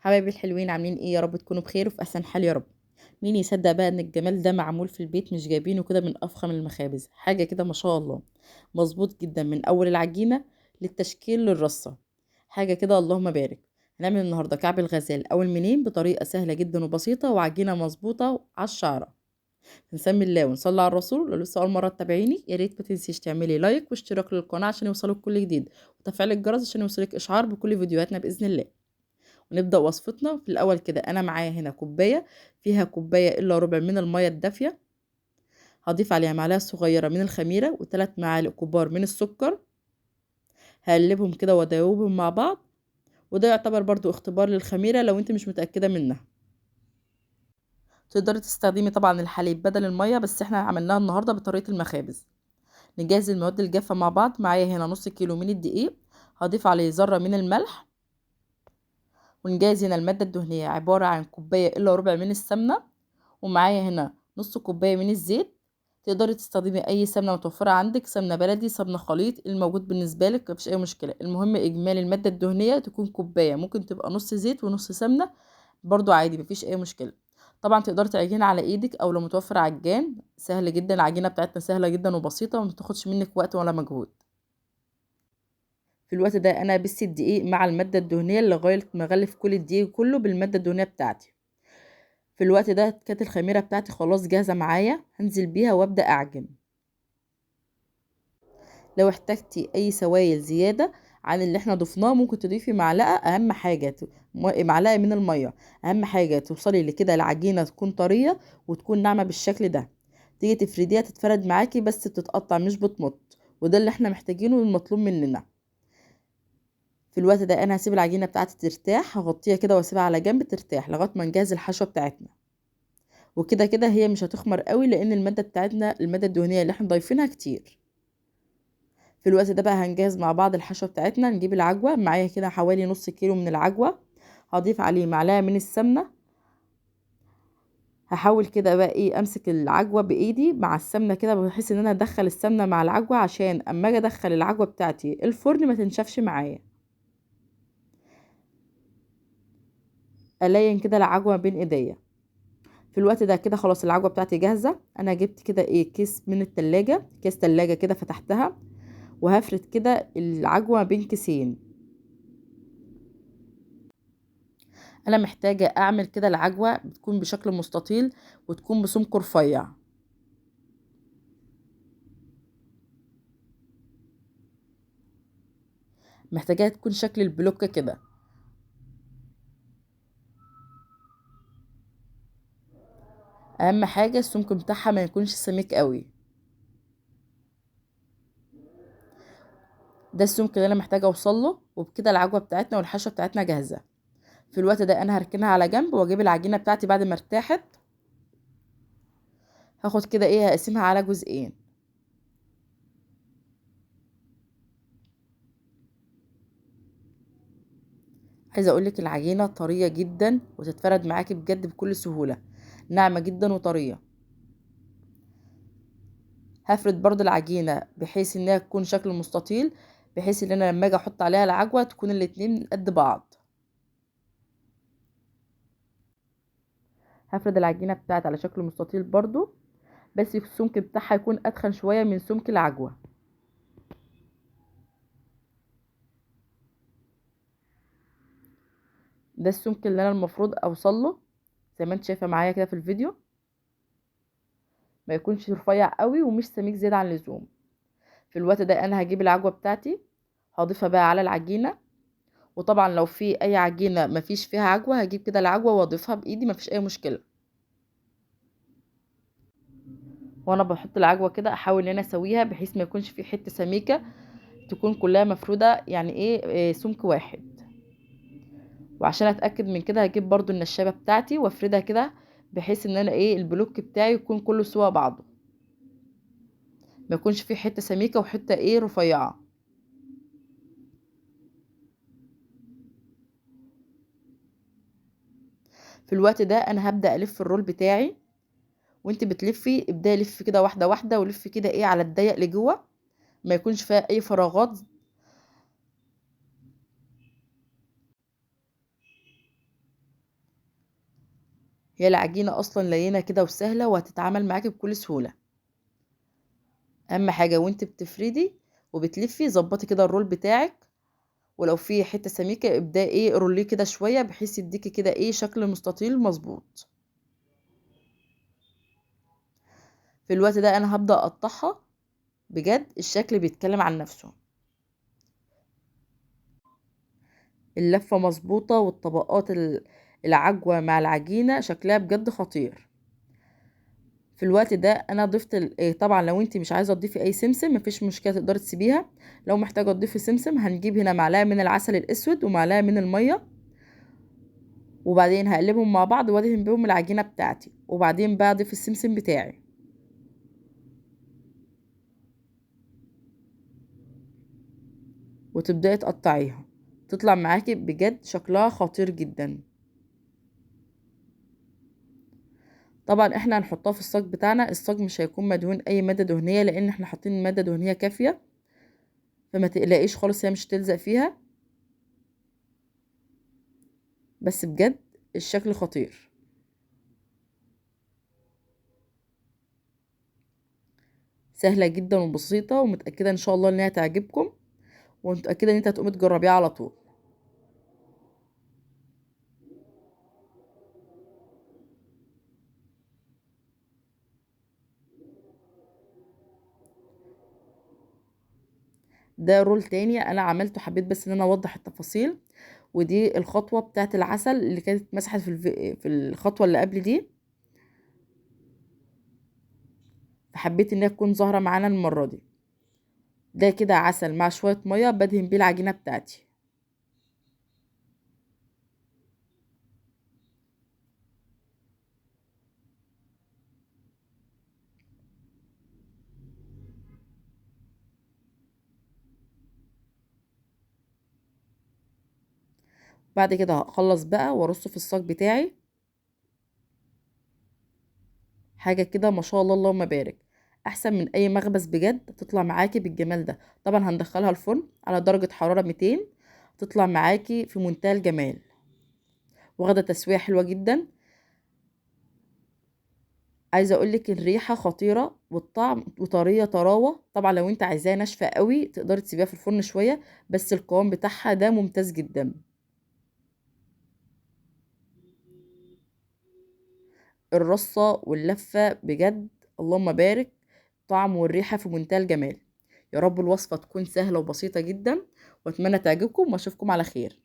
حبايبي الحلوين عاملين ايه؟ يا رب تكونوا بخير وفي احسن حال يا رب. مين يصدق بقى ان الجمال ده معمول في البيت، مش جايبينه كده من افخم المخابز؟ حاجه كده ما شاء الله. مظبوط جدا من اول العجينه للتشكيل للرصه. حاجه كده اللهم بارك. هنعمل النهارده كعب الغزال او المنين بطريقه سهله جدا وبسيطه وعجينه مظبوطه على الشعره. نسمي الله ونصلي على الرسول. لو لسه اول مره تتابعيني يا ريت ما تنسيش تعملي لايك واشتراك للقناه عشان يوصلك كل جديد، وتفعيل الجرس عشان يوصلك اشعار بكل فيديوهاتنا باذن الله. ونبدأ وصفتنا في الأول كده. أنا معايا هنا كوباية، فيها كوباية إلا ربع من المية الدافية. هضيف عليها معلقة صغيرة من الخميرة و3 معالق كبار من السكر. هقلبهم كده وادوبهم مع بعض. وده يعتبر برضو اختبار للخميرة لو انت مش متأكدة منها. تقدري تستخدمي طبعا الحليب بدل المية، بس احنا عملناها النهاردة بطريقة المخابز. نجهز المواد الجافة مع بعض. معايا هنا نص كيلو من الدقيق، هضيف عليه ذرة من الملح. ونجهز هنا المادة الدهنية عبارة عن كوباية إلا ربع من السمنة. ومعايا هنا نص كوباية من الزيت. تقدري تستخدمي اي سمنة متوفرة عندك، سمنة بلدي، سمنة خليط، الموجود بالنسبة لك مفيش اي مشكلة. المهم اجمالي المادة الدهنية تكون كوباية، ممكن تبقى نص زيت ونص سمنة برضو عادي مفيش اي مشكلة. طبعا تقدري تعجني على ايدك او لو متوفر عجان سهل جدا. العجينة بتاعتنا سهلة جدا وبسيطة وما تاخدش منك وقت ولا مجهود. في الوقت ده انا بس الدقيق مع المادة الدهنية لغاية ما اغلف كل الدقيق كله بالمادة الدهنية بتاعتي. في الوقت ده كانت الخميرة بتاعتي خلاص جاهزة معايا، هنزل بيها وابدأ اعجن. لو احتجتي اي سوائل زيادة عن اللي احنا ضفناه ممكن تضيفي معلقة. اهم حاجة معلقة من المية. اهم حاجة توصلي لكده العجينة تكون طرية وتكون ناعمة بالشكل ده. تيجي تفرديها تتفرد معاكي بس بتتقطع مش بتمط، وده اللي احنا محتاجينه والمطلوب مننا. في الوقت ده انا هسيب العجينة بتاعتي ترتاح، هغطيها كده واسيبها على جنب ترتاح لغاية ما نجهز الحشوة بتاعتنا. وكده كده هي مش هتخمر قوي لان المادة بتاعتنا المادة الدهنية اللي احنا ضايفينها كتير. في الوقت ده بقى هنجهز مع بعض الحشوة بتاعتنا. نجيب العجوة، معايا كده حوالي نص كيلو من العجوة. هضيف عليه معلقة من السمنة. هحاول كده بقى ايه امسك العجوة بايدي مع السمنة كده بحيث ان انا ادخل السمنة مع العجوة عشان اما اجي ادخل العجوة بتاعتي الفرن ما تنشفش معايا. الين كده العجوة بين ايديا. في الوقت ده كده خلاص العجوة بتاعتي جاهزة. انا جبت كده ايه كيس من التلاجة، كيس تلاجة كده فتحتها. وهفرد كده العجوة بين كيسين. انا محتاجة اعمل كده العجوة بتكون بشكل مستطيل وتكون بسمك رفيع. محتاجاها تكون شكل البلوكة كده. اهم حاجة السمك بتاعها ما يكونش سميك قوي. ده السمك اللي انا محتاجة اوصله. وبكده العجوة بتاعتنا والحشوة بتاعتنا جاهزة. في الوقت ده انا هركنها على جنب واجيب العجينة بتاعتي بعد ما ارتاحت. هاخد كده ايه هقسمها على جزئين. عايزة اقولك العجينة طرية جدا وتتفرد معاكي بجد بكل سهولة، ناعمة جدا وطرية. هفرد برضو العجينة بحيث انها تكون شكل مستطيل، بحيث ان انا لما اجي احط عليها العجوة تكون الاتنين قد بعض. هفرد العجينة بتاعتي على شكل مستطيل برضو، بس السمك بتاعها يكون اتخن شوية من سمك العجوة. ده السمك اللي انا المفروض اوصل له زي ما انت شايفة معايا كده في الفيديو. ما يكونش رفيع قوي ومش سميك زيادة عن اللزوم. في الوقت ده انا هجيب العجوة بتاعتي، هضيفها بقى على العجينة. وطبعا لو في اي عجينة مفيش فيها عجوة هجيب كده العجوة واضيفها بايدي مفيش اي مشكلة. وانا بحط العجوة كده احاول ان انا اسويها بحيث ما يكونش في حتة سميكة، تكون كلها مفرودة يعني ايه سمك واحد. وعشان اتاكد من كده هجيب برضو النشابة بتاعتي وافردها كده بحيث ان انا ايه البلوك بتاعي يكون كله سوا بعضه، ما يكونش في حتة سميكة وحتة ايه رفيعة. في الوقت ده انا هبدأ الف الرول بتاعي. وانت بتلفي ابدأي لف كده واحدة واحدة ولف كده ايه على الضيق لجوه، ما يكونش فيها اي فراغات. هي العجينة اصلا لينة كده وسهلة وهتتعامل معاكي بكل سهولة. اهم حاجة وانت بتفردي وبتلفي ظبطي كده الرول بتاعك، ولو في حتة سميكة ابدأي روليه كده شوية بحيث يديكي كده شكل مستطيل مظبوط. في الوقت ده انا هبدأ اقطعها. بجد الشكل بيتكلم عن نفسه. اللفة مظبوطة والطبقات العجوة مع العجينة شكلها بجد خطير. في الوقت ده انا ضفت طبعا لو انت مش عايزة تضيفي اي سمسم مفيش مشكلة تقدري تسيبيها. لو محتاجة تضيفي سمسم هنجيب هنا معلقة من العسل الاسود ومعلقة من المية، وبعدين هقلبهم مع بعض وادهن بيهم العجينة بتاعتي، وبعدين بقى اضيف السمسم بتاعي وتبدأي تقطعيها. تطلع معاكي بجد شكلها خطير جدا. طبعا احنا هنحطها في الصاج بتاعنا. الصاج مش هيكون مدهون اي مادة دهنية لان احنا حاطين مادة دهنية كافية، فما تقلقيش خالص هي مش تلزق فيها. بس بجد الشكل خطير. سهلة جدا وبسيطة ومتأكدة ان شاء الله انها تعجبكم، ومتأكدة ان انت هتقومي تجربيها على طول. ده رول تاني انا عملته، حبيت بس ان انا اوضح التفاصيل. ودي الخطوة بتاعت العسل اللي كانت مسحت في الخطوة اللي قبل دي، فحبيت انها تكون ظاهرة معانا المرة دي. ده كده عسل مع شوية مية بدهن بيه العجينة بتاعتي. بعد كده هخلص بقى وارصه في الصاج بتاعي. حاجة كده ما شاء الله اللهم بارك، احسن من اي مخبز بجد. تطلع معاكي بالجمال ده. طبعا هندخلها الفرن على درجة حرارة 200. تطلع معاكي في منتهى الجمال، واخدة تسوية حلوة جدا. عايزة اقولك الريحة خطيرة والطعم وطرية طراوة. طبعا لو انت عايزاها ناشفة قوي تقدري تسيبيها في الفرن شوية، بس القوام بتاعها ده ممتاز جدا. الرصة واللفة بجد اللهم بارك، طعم والريحة في منتهى الجمال. يا رب الوصفة تكون سهلة وبسيطة جدا، واتمنى تعجبكم واشوفكم على خير.